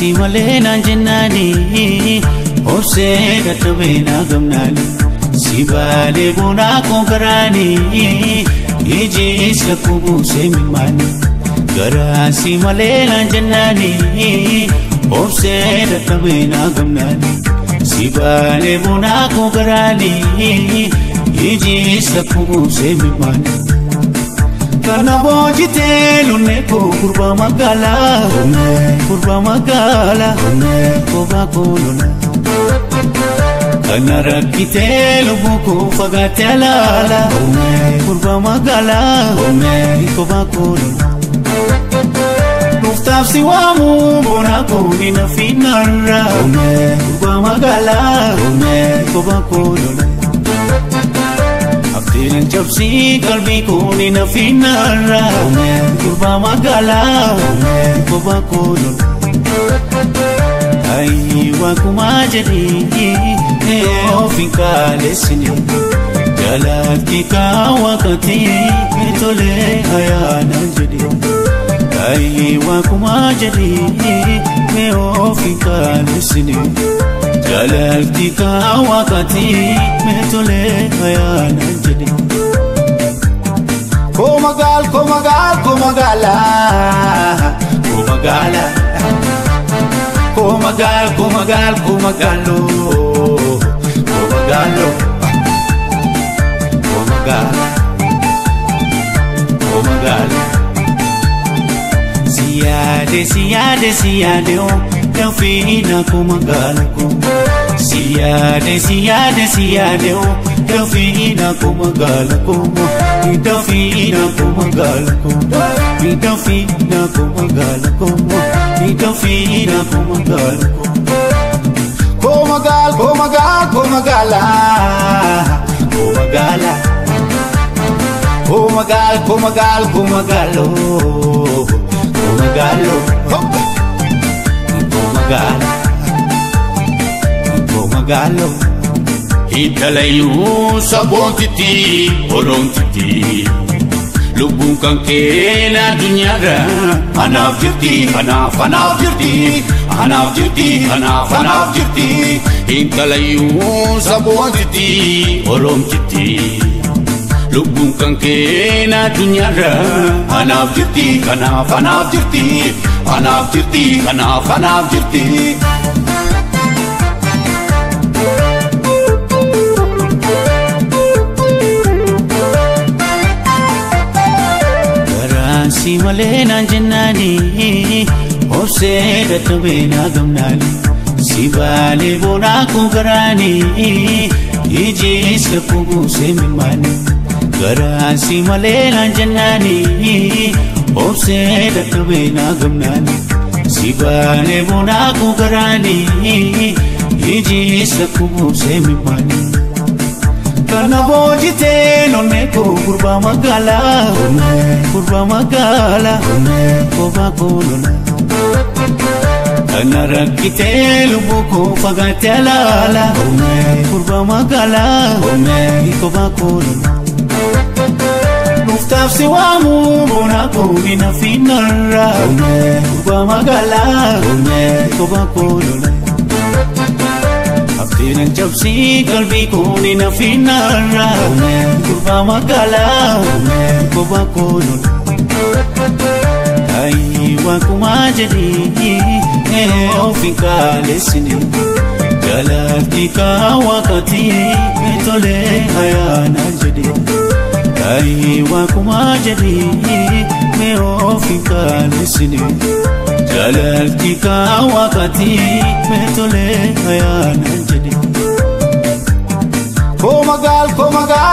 si malena jennani obse gatabena gamnani si bale buna konkarani ijis lakubu semimani gara si malena jennani obse gatabena gamnani si bale buna konkarani ijis lakubu semimani karna bojite lunne ko kurba magala koba kolona karna rakite lubu ko fagate lala kurba magala koba kolona nuftaf siwamu bona ko nina finara kurba magala koba kolona Abdilan jabsi kalbi ko nina finara kurba magala koba kolon ay wa kumajadi ofika lesini jalati ka wakati tole ayana jadi ay wa kumajadi ofika lesini jalati ka wakati tole ayana jadi Komagala Komagalo Siade oh Delfina Komagalo Siade oh Delfina Komagalo Delfina Komagalo Delfina Komagalo Delfina Komagalo Komagalo Italayu sabon titi orong titi lubung kangkena dunyara hanaf jirti Italayu sabon titi orong titi lubung kangkena dunyara hanaf jirti Si malena jennani obse gatabena gamnani si bale bona konkarani ijis lakubu semimani gara si malena jennani obse gatabena gamnani si bale bona konkarani ijis lakubu semimani karna bojite lonne ko kurba magala koba kolona karna rakite lubu ko fagate lala kurba magala koba kolona nuftaf siwamu bona ko nina finara kurba magala koba kolona Abdilan jabsi kalbi ko nina finara kurba magala koba kolon ay wa kumajadi ofika lesini jalati ka wakati tole ayana jadi ay wa kumajadi ofika lesini jalati ka wakati tole ayana jadi Komagalo